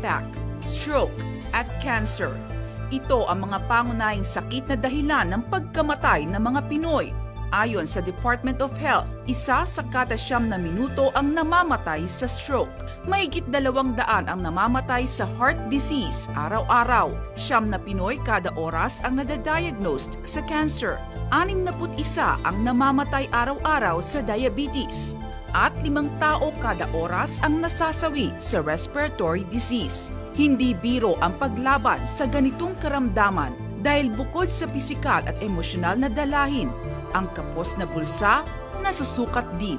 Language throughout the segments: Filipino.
attack, stroke, at cancer. Ito ang mga pangunahing sakit na dahilan ng pagkamatay ng mga Pinoy. Ayon sa Department of Health, 1 sa kada 9 na minuto ang namamatay sa stroke. Mahigit 200 ang namamatay sa heart disease araw-araw. 9 na Pinoy kada oras ang nadadiagnosed sa cancer. 61 ang namamatay araw-araw sa diabetes. At 5 tao kada oras ang nasasawi sa respiratory disease. Hindi biro ang paglaban sa ganitong karamdaman dahil bukod sa pisikal at emosyonal na dalahin, ang kapos na bulsa nasusukat din.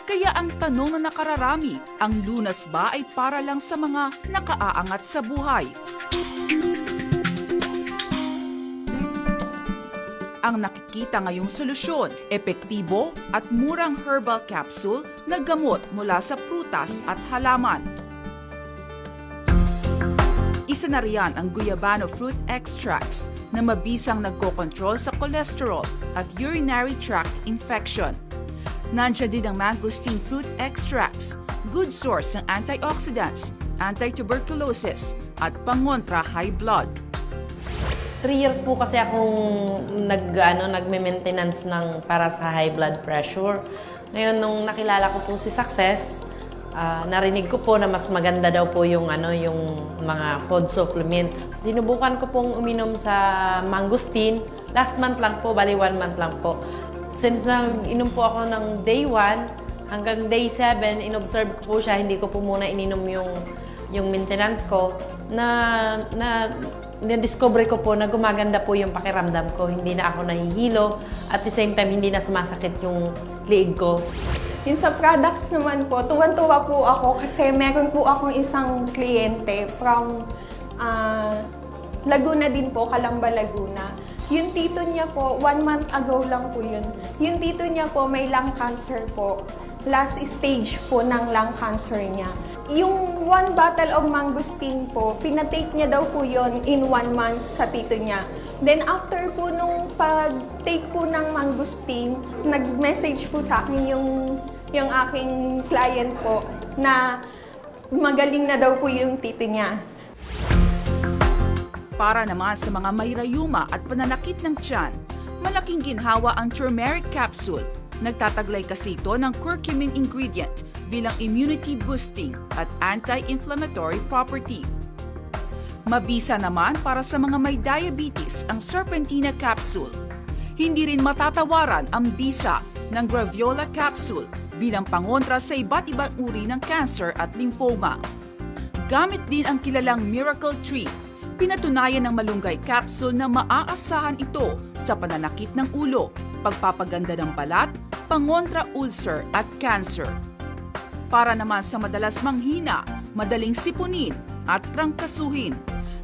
Kaya ang tanong na nakararami, ang lunas ba ay para lang sa mga nakaaangat sa buhay? Ang nakikita ngayong solusyon, epektibo at murang herbal capsule na gamot mula sa prutas at halaman. Isa na riyan ang Guyabano fruit extracts na mabisang nagkokontrol sa cholesterol at urinary tract infection. Nandiyan din ang mangosteen fruit extracts, good source ng antioxidants, anti-tuberculosis at pangontra high blood. 3 years po kasi akong nagme-maintenance ng para sa high blood pressure. Ngayon, nung nakilala ko po si Success, narinig ko po na mas maganda daw po yung mga food supplement. Sinubukan ko pong uminom sa mangosteen. Last month lang po, bali 1 month lang po. Since inom po ako ng day 1 hanggang day 7, inobserve ko po siya, hindi ko po muna ininom yung maintenance ko, na-discover ko po na gumaganda po yung pakiramdam ko. Hindi na ako nahihilo. At the same time, hindi na sumasakit yung liig ko. Yung sa products naman po, tuwan-tuwa po ako kasi meron po akong isang kliyente from Laguna din po, Calamba, Laguna. Yung tito niya po, 1 month ago lang po yun. Yung tito niya po may lung cancer po. Last stage po ng lung cancer niya. Yung 1 bottle of mangosteen po, pinatake niya daw po yon in 1 month sa tito niya. Then after po nung pag-take po ng mangosteen, nag-message po sa akin yung aking client po na magaling na daw po yung tito niya. Para naman sa mga may rayuma at pananakit ng tiyan, malaking ginhawa ang turmeric capsule. Nagtataglay kasi ito ng curcumin ingredient bilang immunity boosting at anti-inflammatory property. Mabisa naman para sa mga may diabetes ang serpentina capsule. Hindi rin matatawaran ang bisa ng graviola capsule bilang pangontra sa iba't ibang uri ng cancer at lymphoma. Gamit din ang kilalang miracle tree. Pinatunayan ng malunggay capsule na maaasahan ito sa pananakit ng ulo, pagpapaganda ng balat, pangontra ulcer at cancer. Para naman sa madalas manghina, madaling sipunin at trangkasuhin,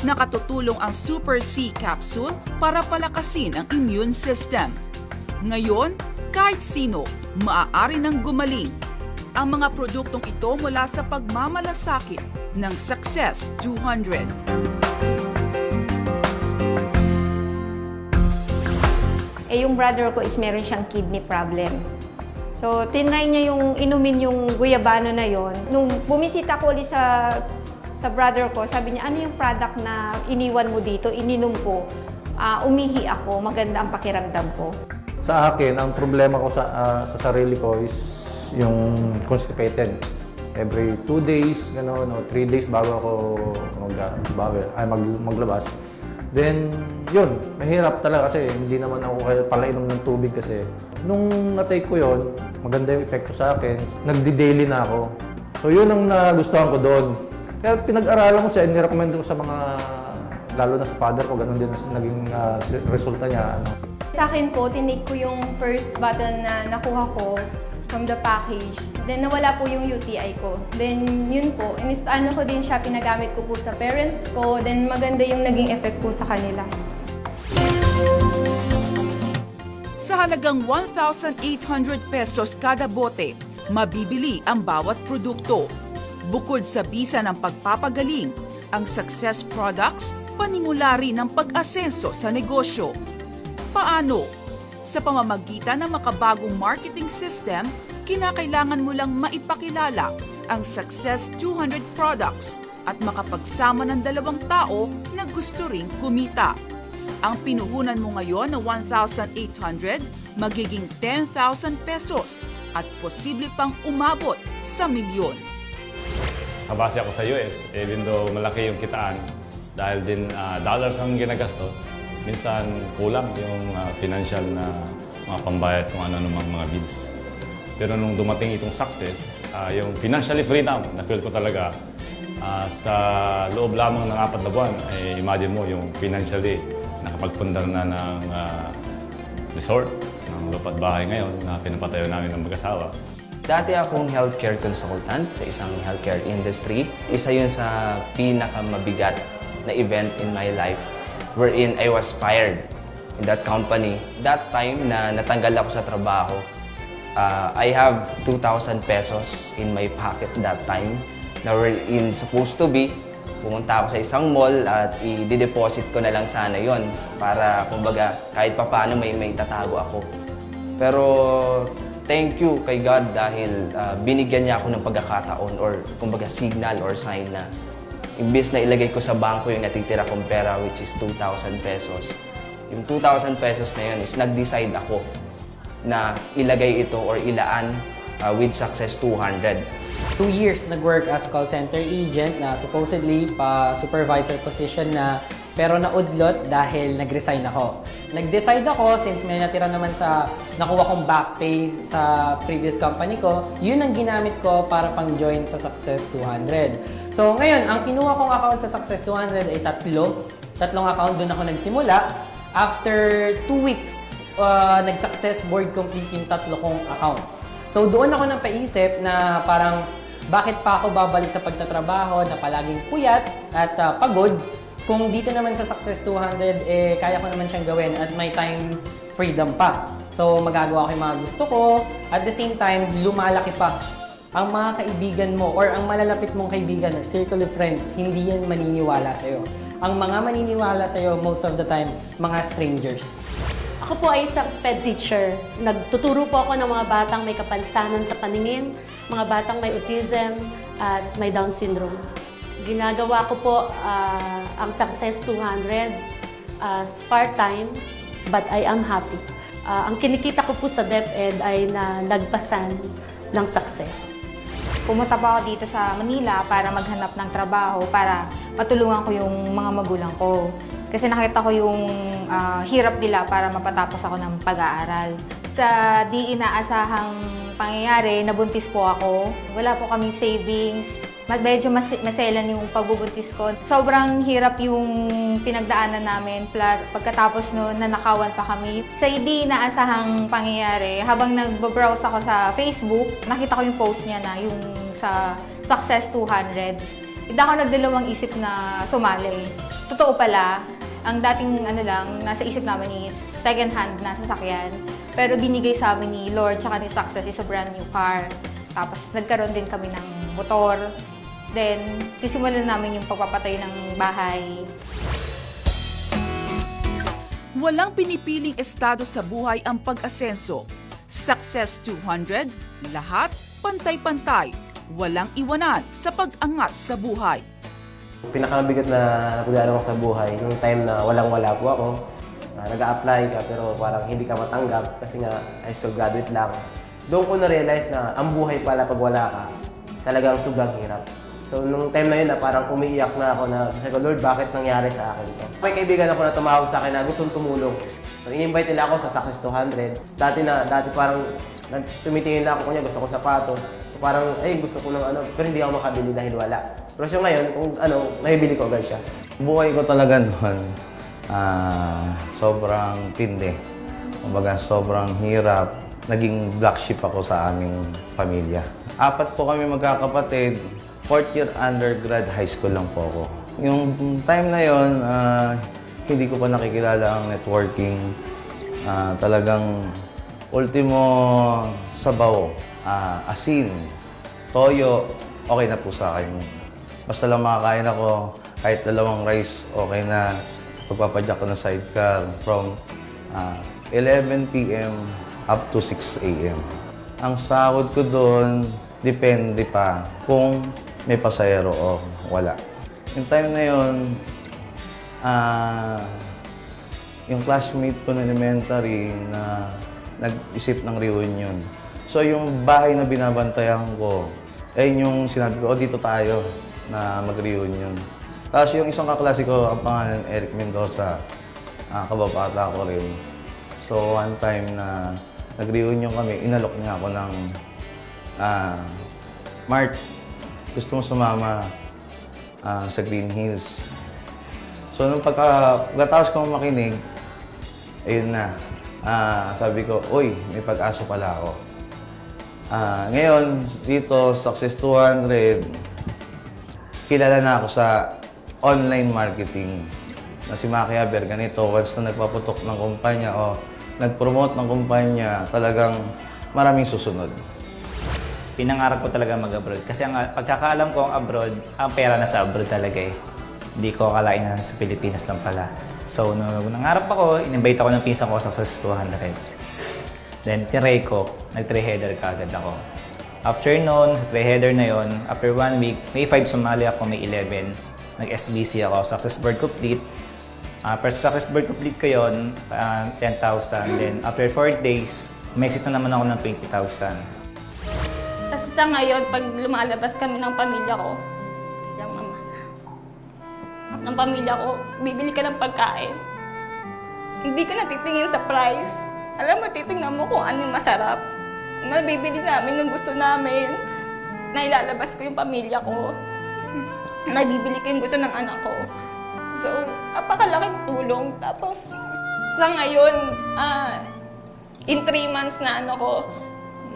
nakatutulong ang Super C capsule para palakasin ang immune system. Ngayon, kahit sino, maaari nang gumaling. Ang mga produktong ito mula sa pagmamalasakit ng Success 200. Yung brother ko is meron siyang kidney problem. So, tinry niya yung inumin yung guyabano na yon. Nung bumisita ko ulit sa brother ko, sabi niya, ano yung product na iniwan mo dito? Ininom ko. Umihi ako. Maganda ang pakiramdam ko. Sa akin, ang problema ko sa sarili ko is yung constipated. Every 2 days, 3 days bago ako maglabas. Then, yun, mahirap talaga kasi hindi naman ako kaya palainom ng tubig kasi nung na-take ko yun, maganda yung epekto sa akin, nagdi-daily na ako. So, yun ang nagustuhan ko doon. Kaya pinag-aralan ko siya, nirecommend ko sa mga, lalo na sa father ko, ganun din naging resulta niya. Sa akin po, tinake ko yung first bottle na nakuha ko from the package. Then nawala po yung UTI ko. Then yun po, ko din siya, pinagamit ko po sa parents ko. Then maganda yung naging effect po sa kanila. Sa halagang 1,800 pesos kada bote, mabibili ang bawat produkto. Bukod sa bisa ng pagpapagaling, ang Success Products panimula rin ng pag-asenso sa negosyo. Paano? Sa pamamagitan ng makabagong marketing system, kinakailangan mo lang maipakilala ang Success 200 products at makapagsama ng 2 tao na gusto ring kumita. Ang pinuhunan mo ngayon na 1,800 magiging 10,000 pesos at posible pang umabot sa milyon. Kabase ako sa US, even though malaki yung kitaan, dahil din dollars ang ginagastos, minsan kulang yung financial na mga pambayad kung ano namang mga bills. Pero nung dumating itong success, yung financially freedom, na-feel ko talaga sa loob lamang ng 4 na buwan, imagine mo yung financially nakapagpundar na ng resort, ng lupa't bahay ngayon na pinapatayo namin ng mag-asawa. Dati akong healthcare consultant sa isang healthcare industry. Isa yun sa pinakamabigat na event in my life wherein I was fired in that company. That time na natanggal ako sa trabaho, I have 2,000 pesos in my pocket that time na wherein supposed to be pumunta ako sa isang mall at i-deposit ko na lang sana yon para kumbaga kahit papaano may tatago ako. Pero thank you kay God dahil binigyan niya ako ng pagkakataon or kumbaga signal or sign na imbes na ilagay ko sa bangko yung natitira kong pera which is 2,000 pesos. Yung 2,000 pesos na yun is nag-decide ako na ilagay ito or ilaan with Success 200. 2 years nag-work as call center agent na supposedly pa supervisor position na pero naudlot dahil nag-resign ako. Nag-decide ako since may natira naman sa nakuha kong back pay sa previous company ko, yun ang ginamit ko para pang-join sa Success 200. So ngayon, ang kinuha kong account sa Success 200 ay 3. 3 account doon ako nagsimula. After 2 weeks, nag-success board complete yung 3 kong accounts. So doon ako napaisip na parang bakit pa ako babalik sa pagtatrabaho na palaging puyat at pagod kung dito naman sa Success 200 kaya ko naman siyang gawin at may time freedom pa. So magagawa ko yung mga gusto ko at the same time lumalaki pa. Ang mga kaibigan mo or ang malalapit mong kaibigan or circle of friends, hindi yan maniniwala sa'yo. Ang mga maniniwala sa'yo most of the time, mga strangers. Ako po ay isang SPED teacher. Nagtuturo po ako ng mga batang may kapansanan sa paningin, mga batang may autism at may Down syndrome. Ginagawa ko po ang Success 200 as part-time, but I am happy. Ang kinikita ko po sa DepEd ay nalagpasan ng success. Pumunta pa ako dito sa Manila para maghanap ng trabaho para matulungan ko yung mga magulang ko. Kasi nakita ko yung hirap nila para mapatapos ako ng pag-aaral. Sa di inaasahang pangyayari, nabuntis po ako. Wala po kaming savings. Medyo maselan yung pagbubuntis ko. Sobrang hirap yung pinagdaanan namin. Plus, pagkatapos noon, nanakawan pa kami. Sa di inaasahang pangyayari, habang nagbabrowse ako sa Facebook, nakita ko yung post niya na yung sa Success 200. Hindi ako nagdalawang isip na sumali. Totoo pala, ang dating nasa isip namin is second hand na sasakyan. Pero binigay sa amin ni Lord tsaka ni Success is a brand new car. Tapos nagkaroon din kami ng motor. Then, sisimulan namin yung pagpapatayo ng bahay. Walang pinipiling estado sa buhay ang pag-asenso. Success 200, lahat pantay-pantay. Walang iwanan sa pag-angat sa buhay. Pinakamabigat na napagdaanan ko sa buhay, yung time na walang-wala po ako. Nag-a-apply ka pero parang hindi ka matanggap kasi nga high school graduate lang. Doon ko na-realize na ang buhay pala pag wala ka, talagang sobrang hirap. So, nung time na yun, parang umiiyak na ako na, sabi ko, Lord, bakit nangyari sa akin ito? May kaibigan ako na tumawag sa akin na gustong tumulong. So, in-invite nila ako sa Success 200. Dati parang tumitingin lang ako kanya, gusto ko sapato. So, parang, gusto ko ng pero hindi ako makabili dahil wala. Pero siya ngayon, kung nabibili ko agad siya. Buhay ko talaga noon, sobrang tindi. Kumbaga, sobrang hirap. Naging black sheep ako sa aming pamilya. 4 po kami magkakapatid. 4th year undergrad high school lang po ako. Yung time na yon, hindi ko pa nakikilala ang networking. Talagang ultimo sabaw, asin, toyo, okay na po sa akin. Basta lang makakain ako, kahit 2 rice, okay na. Pagpapadyak ko ng sidecar from 11 p.m. up to 6 a.m. Ang sahod ko doon, depende pa kung may pasahero o wala. Yung time na yun, yung classmate ko na elementary na nag-isip ng reunion. So yung bahay na binabantayan ko, ayun yung sinabi ko, dito tayo na mag-reunion. Tapos yung isang kaklase ko, ang pangalan Eric Mendoza, kababata ko rin. So one time na nag-reunion kami, inalok niya ako ng Mart, gusto mo sumama sa Green Hills. So nung pagkatapos kong makinig, ayun na, sabi ko, uy, may pag-asa pala ako. Ngayon, dito, Success 200, kilala na ako sa online marketing na si Maki Aber. Ganito, once na nagpaputok ng kumpanya o nag-promote ng kumpanya, talagang maraming susunod. Pinangarap ko talaga mag-abroad. Kasi ang pagkakaalam ko ang abroad, ang pera nasa abroad talaga eh. Hindi ko akalain na sa Pilipinas lang pala. So, nung nangarap ako, in-invite ako ng pinsan ko sa Success 200. Then, tinry ko, nag-3-header kaagad ako. After noon, sa 3-header na yon, after 1 week, May 5 sumali ako, May 11. Nag-SBC ako, Success Board Complete. First Success Board Complete ko yun, 10,000. Then, after 4 days, may exit na naman ako ng 20,000. Kasi sa ngayon, pag lumalabas kami ng pamilya ko, ng pamilya ko, bibili ka ng pagkain. Hindi ka natitingin sa price. Alam mo, titingnan mo kung ano yung masarap. Mabibili namin yung gusto namin. Nailalabas ko yung pamilya ko. Nabibili ko yung gusto ng anak ko. So, apakalaking tulong. Tapos, sa ngayon, in 3 months na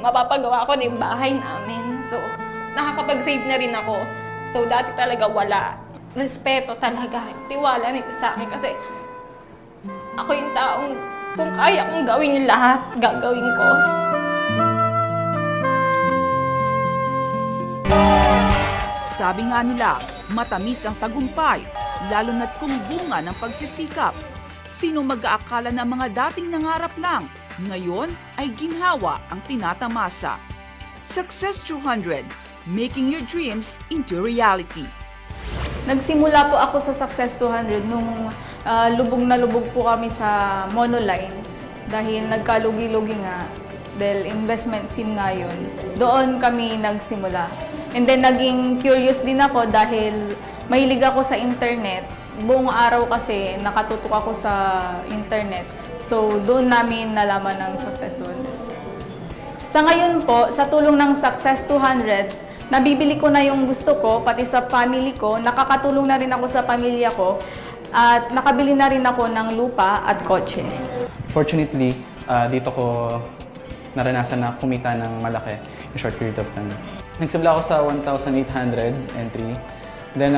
mapapagawa ko na yung bahay namin. So, nakakapag-save na rin ako. So, dati talaga wala. Respeto talaga, tiwala nila sa akin kasi ako yung taong kung kaya kong gawin yung lahat, gagawin ko. Sabi nga nila, matamis ang tagumpay, lalo na't kung bunga ng pagsisikap. Sino mag-aakala na mga dating nangarap lang, ngayon ay ginhawa ang tinatamasa. Success 200, making your dreams into reality. Nagsimula po ako sa Success 200 nung lubog na lubog po kami sa monoline dahil nagkalugi-lugi nga dahil investment scene nga yun. Doon kami nagsimula. And then naging curious din ako dahil mahilig ako sa internet. Buong araw kasi nakatutok ako sa internet. So doon namin nalaman ng Success 200. Sa ngayon po, sa tulong ng Success 200, nabibili ko na yung gusto ko, pati sa family ko. Nakakatulong na rin ako sa pamilya ko. At nakabili na rin ako ng lupa at kotse. Fortunately, dito ko naranasan na kumita ng malaki in short period of time. Nagsimula ako sa 1,800 entry. Then,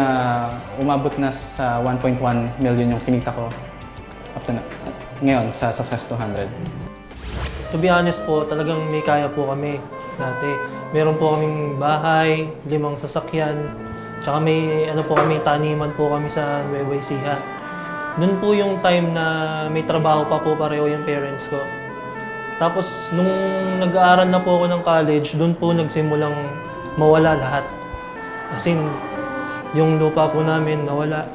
umabot na sa 1.1 million yung kinita ko up to ngayon sa Success 200. To be honest po, talagang may kaya po kami dati. Meron po kaming bahay, 5 sasakyan, tsaka may kaming taniman po kami sa Nueva Ecija. Doon po yung time na may trabaho pa po pareho yung parents ko. Tapos nung nag-aaral na po ako ng college, doon po nagsimulang mawala lahat. As in, yung lupa po namin nawala.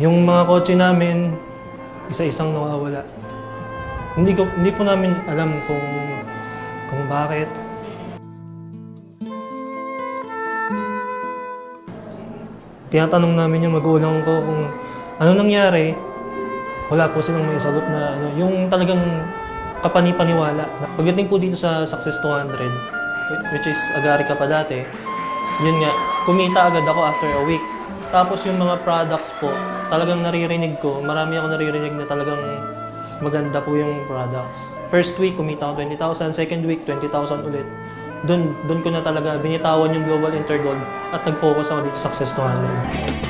Yung mga kotse namin, isa-isang nawawala. Hindi po namin alam kung bakit. Tinatanong namin yung magulang ko kung ano nangyari. Wala po silang may sagot na yung talagang kapani-paniwala. Pagdating po dito sa Success 200, which is Agari ka pa dati, yun nga, kumita agad ako after a week. Tapos yung mga products po, talagang naririnig ko, marami ako naririnig na talagang maganda po yung products. First week, kumita ako 20,000. Second week, 20,000 ulit. Doon ko na talaga binitawan yung Global Intergold at nag-focus ako dito sa Success 200.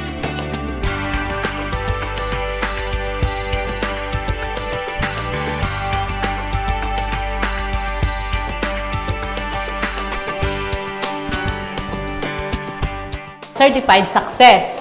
Certified Success.